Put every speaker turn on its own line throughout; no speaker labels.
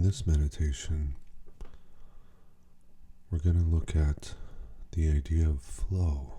this meditation, we're going to look at the idea of flow.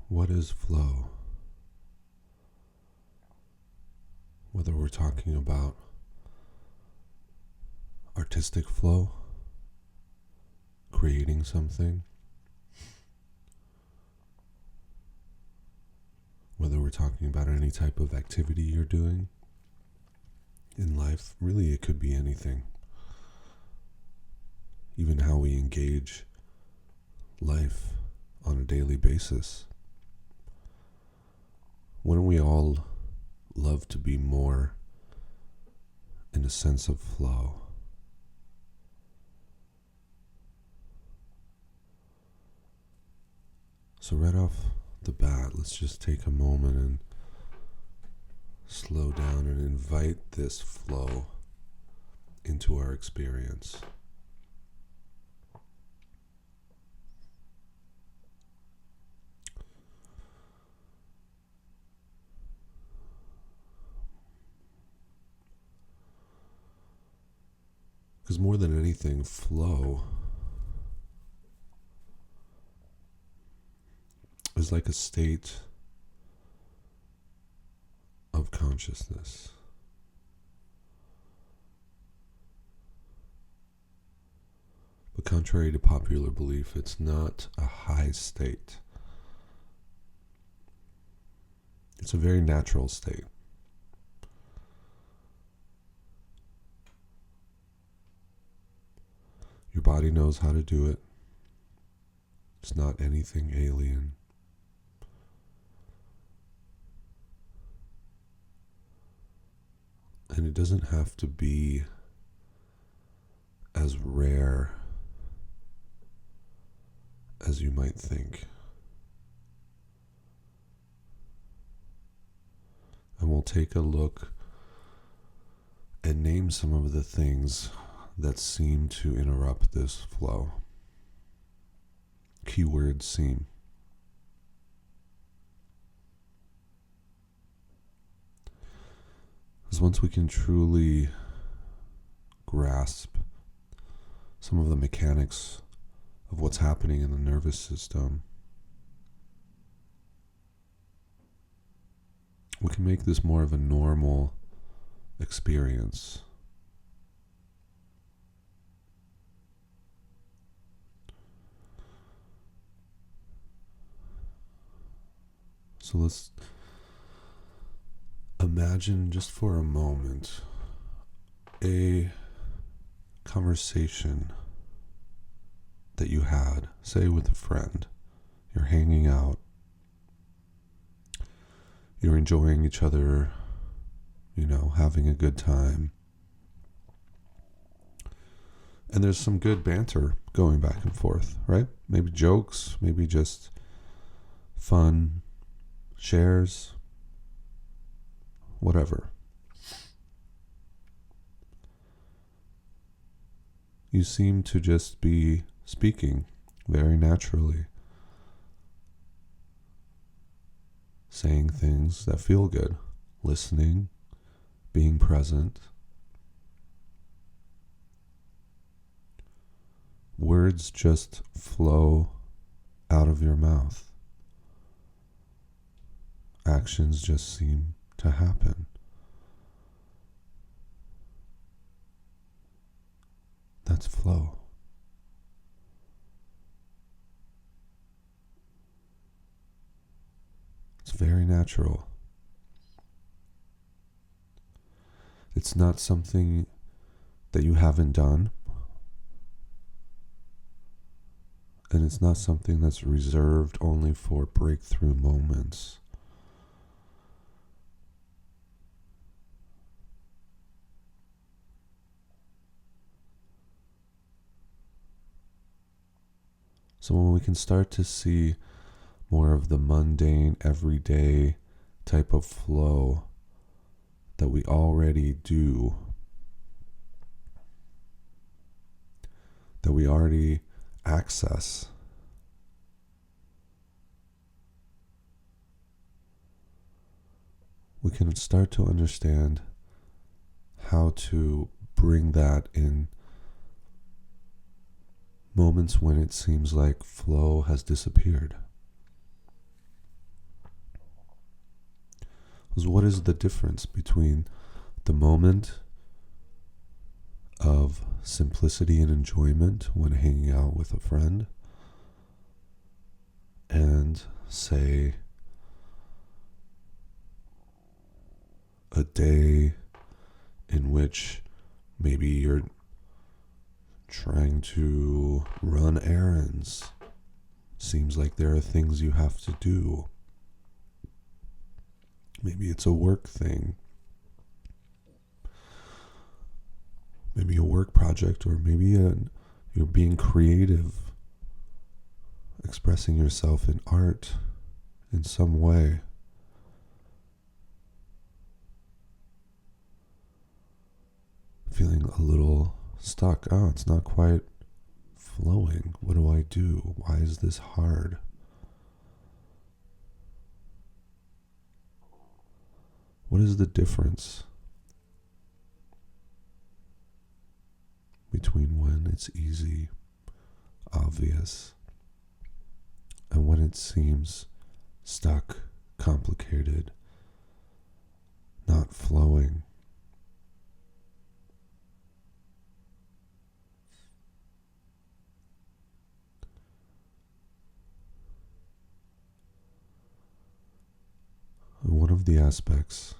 What is flow? Whether we're talking about artistic flow, creating something, whether we're talking about any type of activity you're doing in life, really it could be anything. Even how we engage life on a daily basis. Wouldn't we all love to be more in a sense of flow? So right off the bat, let's just take a moment and slow down and invite this flow into our experience. Because more than anything, flow is like a state of consciousness. But contrary to popular belief, it's not a high state. It's a very natural state. Your body knows how to do it. It's not anything alien. And it doesn't have to be as rare as you might think. And we'll take a look and name some of the things that seem to interrupt this flow. Keyword seem. Because once we can truly grasp some of the mechanics of what's happening in the nervous system, we can make this more of a normal experience. So let's imagine just for a moment a conversation that you had, say with a friend. You're hanging out. You're enjoying each other, having a good time. And there's some good banter going back and forth, right? Maybe jokes, maybe just fun shares, whatever. You seem to just be speaking very naturally, saying things that feel good, listening, being present. Words just flow out of your mouth. Actions just seem to happen. That's flow. It's very natural. It's not something that you haven't done. And it's not something that's reserved only for breakthrough moments. So when we can start to see more of the mundane, everyday type of flow that we already do, that we already access, we can start to understand how to bring that in moments when it seems like flow has disappeared. Because what is the difference between the moment of simplicity and enjoyment when hanging out with a friend and, say, a day in which maybe you're trying to run errands? Seems like there are things you have to do. Maybe it's a work thing. Maybe a work project, or maybe you're being creative, expressing yourself in art in some way. Feeling a little stuck. Oh, it's not quite flowing. What do I do? Why is this hard? What is the difference between when it's easy, obvious, and when it seems stuck, complicated, not flowing? And one of the aspects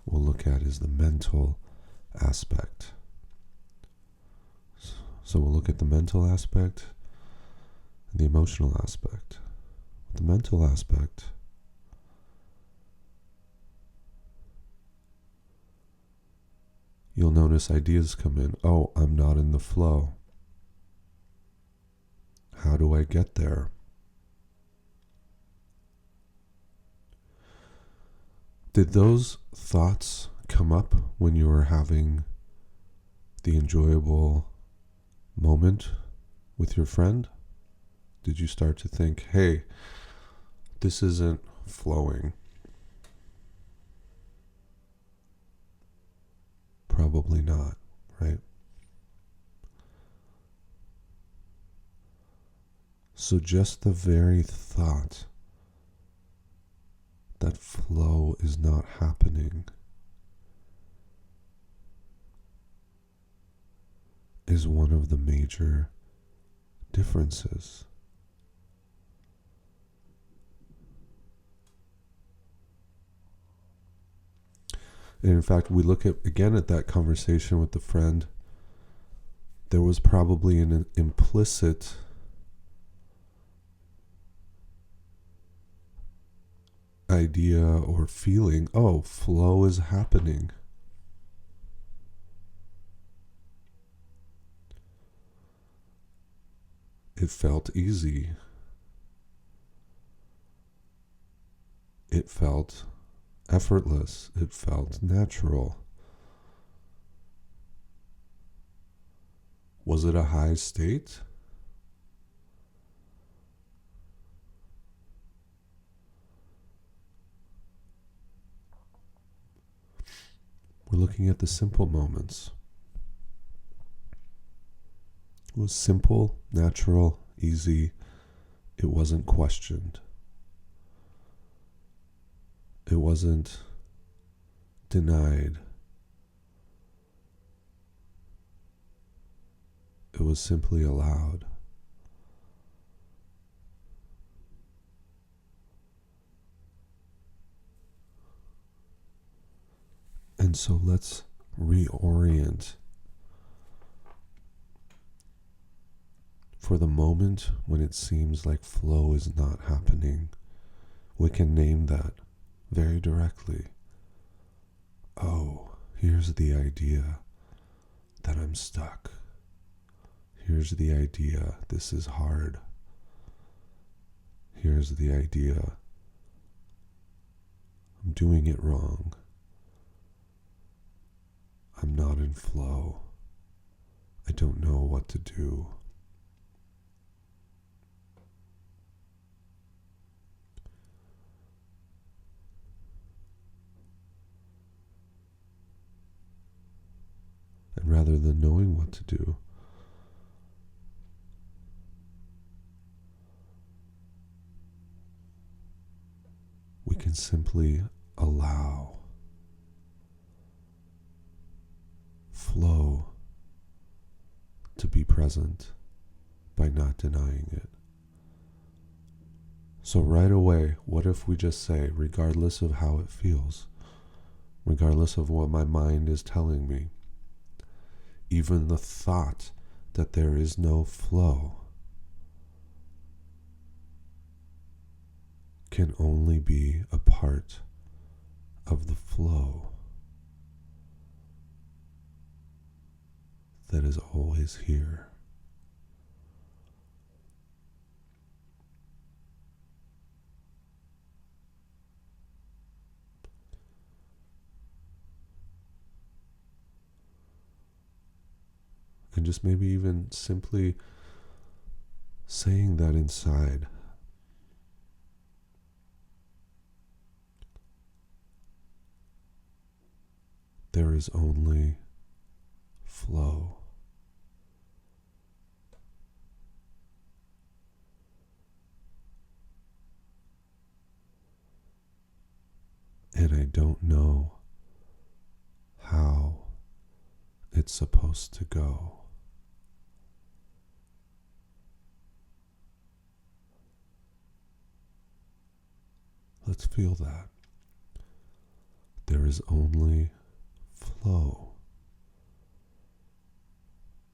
we'll look at is the mental aspect. So we'll look at the mental aspect and the emotional aspect. The mental aspect, you'll notice ideas come in. Oh, I'm not in the flow. How do I get there? Did those thoughts come up when you were having the enjoyable moment with your friend? Did you start to think, hey, this isn't flowing? Probably not, right? So just the very thought that flow is not happening is one of the major differences. And in fact, we look at again at that conversation with the friend. There was probably an implicit idea or feeling, oh, flow is happening. It felt easy. It felt effortless. It felt natural. Was it a high state? We're looking at the simple moments. It was simple, natural, easy. It wasn't questioned. It wasn't denied. It was simply allowed. And so let's reorient for the moment when it seems like flow is not happening. We can name that very directly. Oh, here's the idea that I'm stuck. Here's the idea this is hard. Here's the idea I'm doing it wrong. I'm not in flow. I don't know what to do. rather than knowing what to do. We can simply allow flow to be present by not denying it. So right away, what if we just say, regardless of how it feels, regardless of what my mind is telling me, even the thought that there is no flow can only be a part of the flow that is always here. And just maybe even simply saying that inside. There is only flow. And I don't know how it's supposed to go. Let's feel that. There is only flow.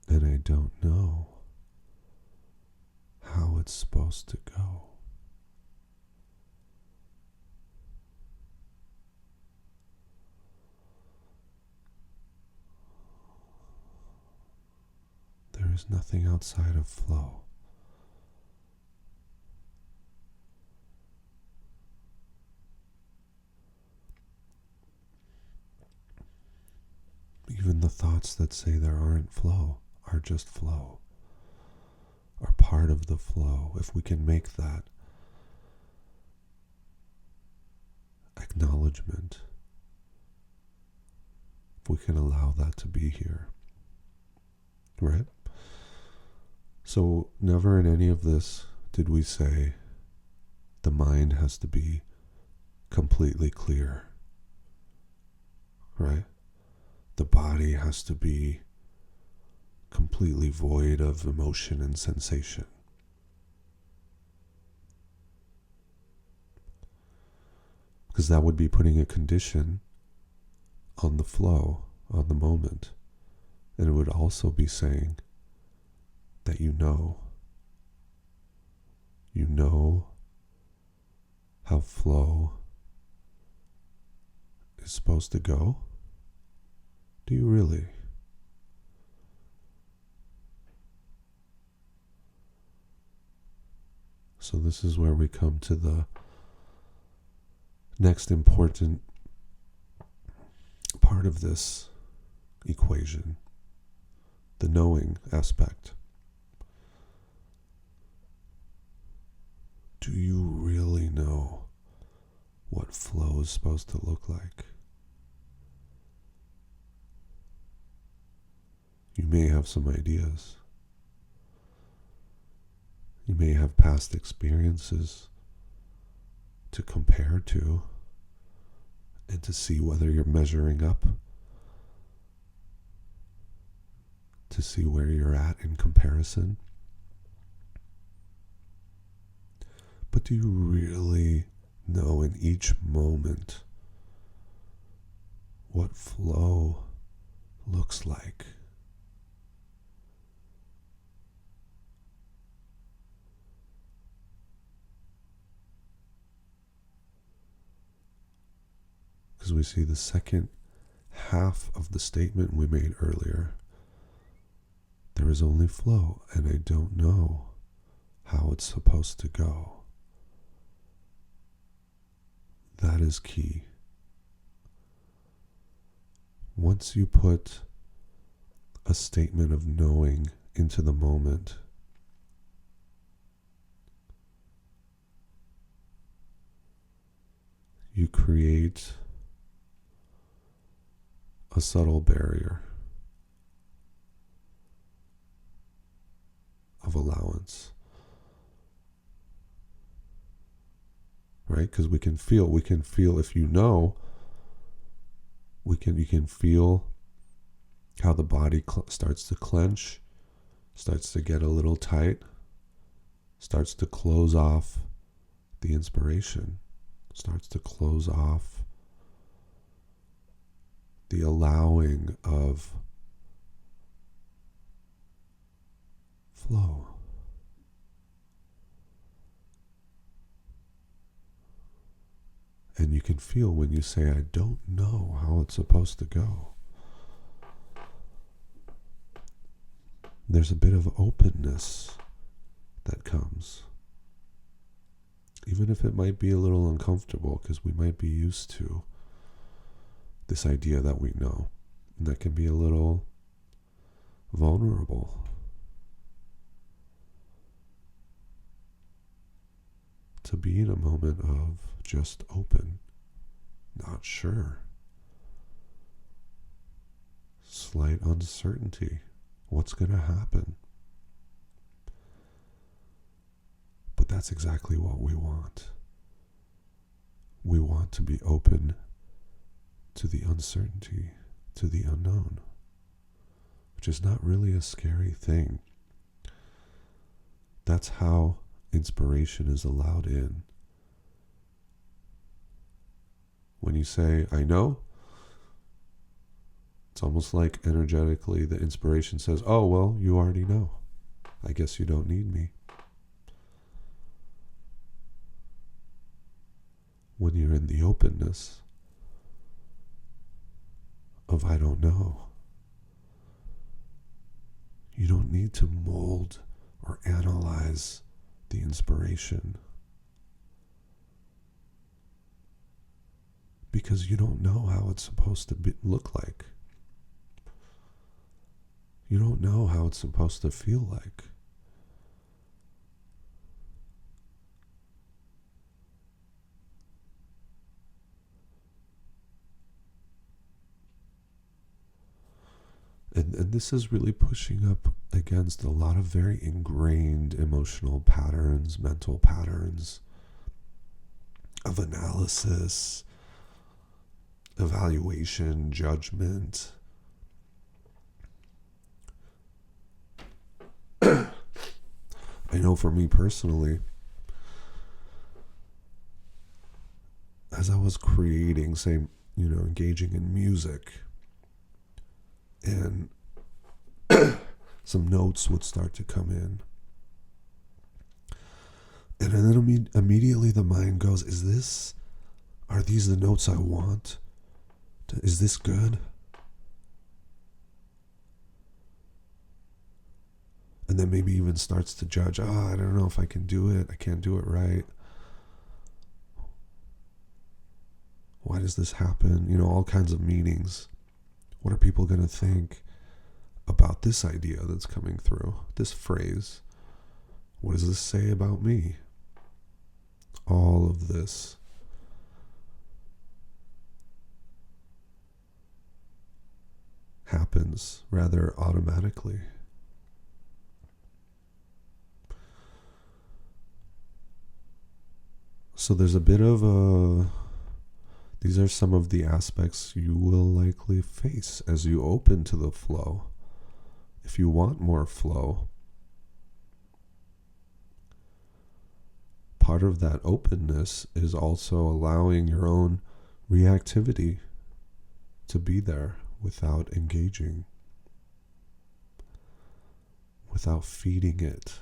And I don't know how it's supposed to go. There is nothing outside of flow. Even the thoughts that say there aren't flow are just flow, are part of the flow. If we can make that acknowledgement, if we can allow that to be here, right? So never in any of this did we say the mind has to be completely clear, right? The body has to be completely void of emotion and sensation. Because that would be putting a condition on the flow, on the moment. And it would also be saying that you know how flow is supposed to go. Do you really? So this is where we come to the next important part of this equation, the knowing aspect. Do you really know what flow is supposed to look like? You may have some ideas. You may have past experiences to compare to and to see whether you're measuring up, to see where you're at in comparison. But do you really know in each moment what flow looks like? Because we see the second half of the statement we made earlier. There is only flow, and I don't know how it's supposed to go. That is key. Once you put a statement of knowing into the moment, you create a subtle barrier of allowance. Right? Because we can feel if you know, you can feel how the body starts to clench, starts to get a little tight, starts to close off the inspiration, starts to close off the allowing of flow. And you can feel when you say, I don't know how it's supposed to go. There's a bit of openness that comes. Even if it might be a little uncomfortable, because we might be used to this idea that we know. And that can be a little vulnerable. To be in a moment of just open, not sure, slight uncertainty, what's going to happen. But that's exactly what we want. We want to be open to the uncertainty, to the unknown, which is not really a scary thing. That's how inspiration is allowed in. When you say, I know, it's almost like energetically the inspiration says, oh, well, you already know. I guess you don't need me. When you're in the openness of I don't know, you don't need to mold or analyze the inspiration, because you don't know how it's supposed to look like. You don't know how it's supposed to feel like. And this is really pushing up against a lot of very ingrained emotional patterns, mental patterns of analysis, evaluation, judgment. I know for me personally, as I was creating, say, engaging in music, and some notes would start to come in. And then immediately the mind goes, are these the notes I want? Is this good? And then maybe even starts to judge, I don't know if I can do it. I can't do it right. Why does this happen? All kinds of meanings. What are people going to think about this idea that's coming through? This phrase. What does this say about me? All of this. Happens rather automatically. So there's a bit of these are some of the aspects you will likely face as you open to the flow. If you want more flow, part of that openness is also allowing your own reactivity to be there without engaging, without feeding it.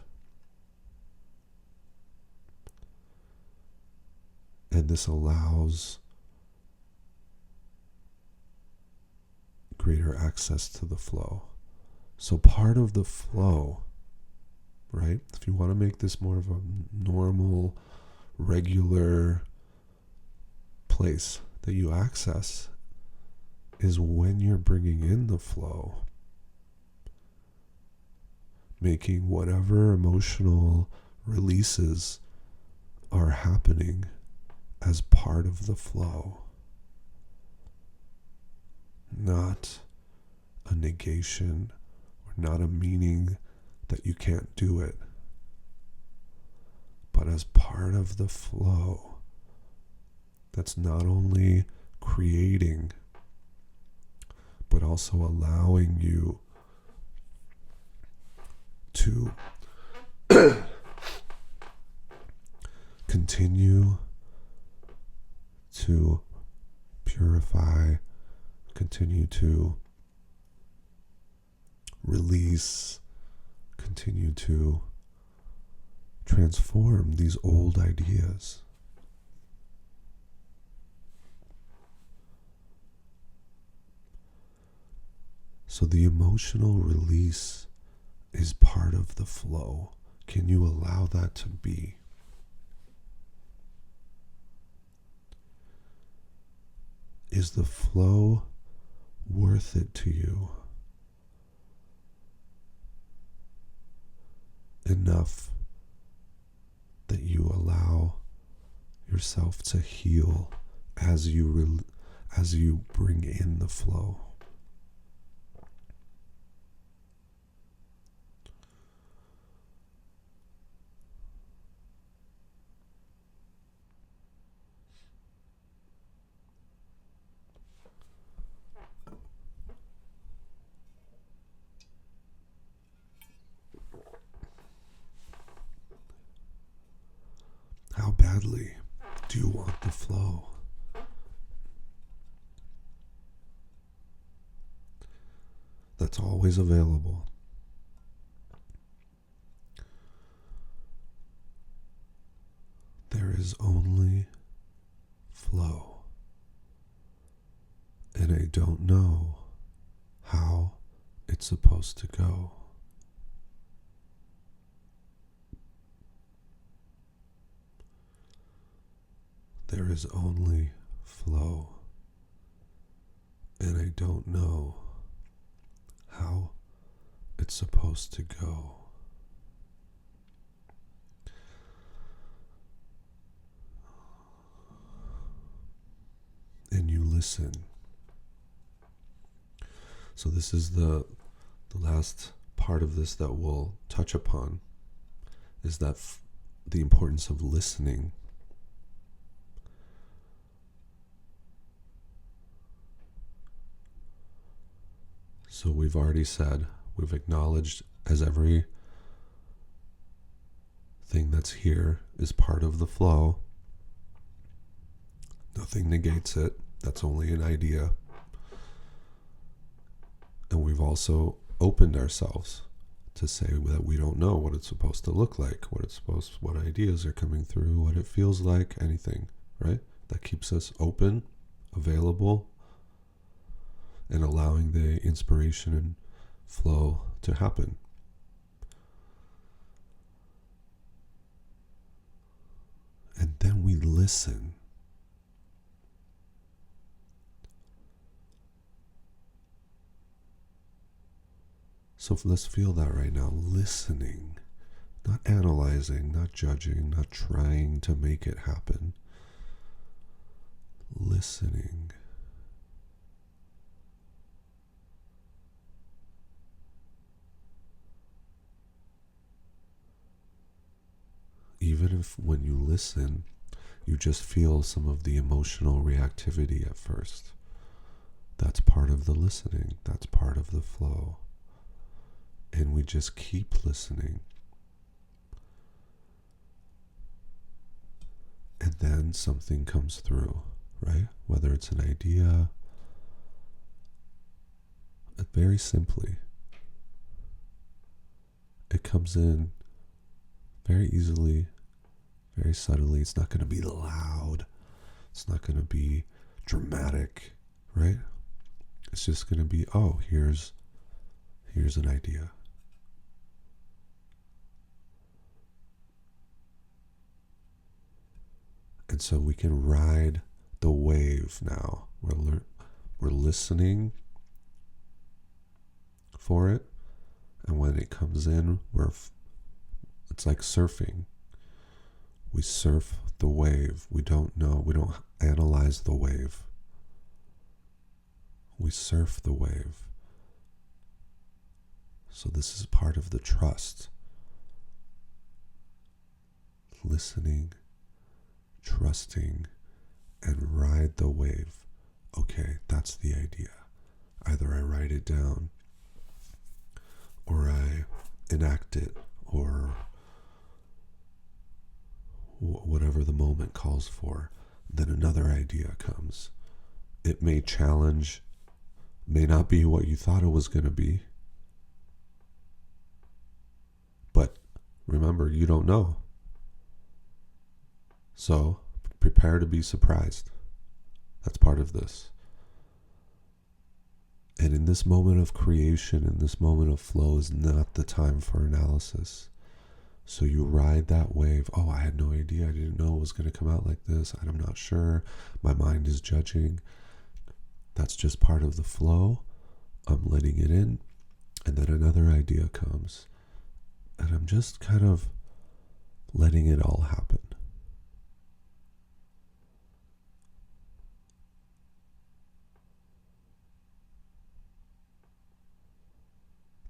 And this allows greater access to the flow. So part of the flow, right? If you want to make this more of a normal, regular place that you access, is when you're bringing in the flow, making whatever emotional releases are happening as part of the flow, not a negation or not a meaning that you can't do it. But as part of the flow, that's not only creating, but also allowing you to continue to purify, continue to release, continue to transform these old ideas. So the emotional release is part of the flow. Can you allow that to be? Is the flow worth it to you enough that you allow yourself to heal as you bring in the flow? How badly do you want the flow? That's always available. There is only flow. And I don't know how it's supposed to go. There is only flow. And I don't know how it's supposed to go. And you listen. So this is the last part of this that we'll touch upon, is that the importance of listening. So we've already said, we've acknowledged as every thing that's here is part of the flow. Nothing negates it. That's only an idea. And we've also opened ourselves to say that we don't know what it's supposed to look like, what ideas are coming through, what it feels like, anything, right? That keeps us open, available, and allowing the inspiration and flow to happen. And then we listen. So let's feel that right now. Listening, not analyzing, not judging, not trying to make it happen. Listening. Even if when you listen, you just feel some of the emotional reactivity at first. That's part of the listening. That's part of the flow. And we just keep listening. And then something comes through, right? Whether it's an idea, very simply, it comes in very easily, very subtly. It's not going to be loud. It's not going to be dramatic, right? It's just going to be, oh, here's an idea. And so we can ride the wave now. We're listening for it. And when it comes in, it's like surfing. We surf the wave. We don't analyze the wave. We surf the wave. So this is part of the trust. Listening, trusting, and ride the wave. Okay, that's the idea. Either I write it down, or I enact it, or whatever the moment calls for. Then another idea comes. It may challenge, may not be what you thought it was going to be. But remember, you don't know. So prepare to be surprised. That's part of this. And in this moment of creation, in this moment of flow, is not the time for analysis. So you ride that wave. Oh, I had no idea. I didn't know it was going to come out like this. I'm not sure. My mind is judging. That's just part of the flow. I'm letting it in. And then another idea comes. And I'm just kind of letting it all happen.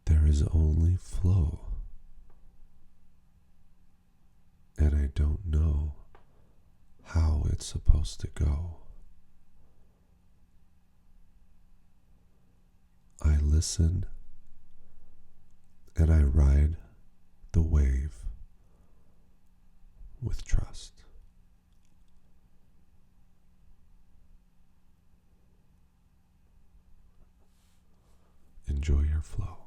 There is only flow. And I don't know how it's supposed to go. I listen and I ride the wave with trust. Enjoy your flow.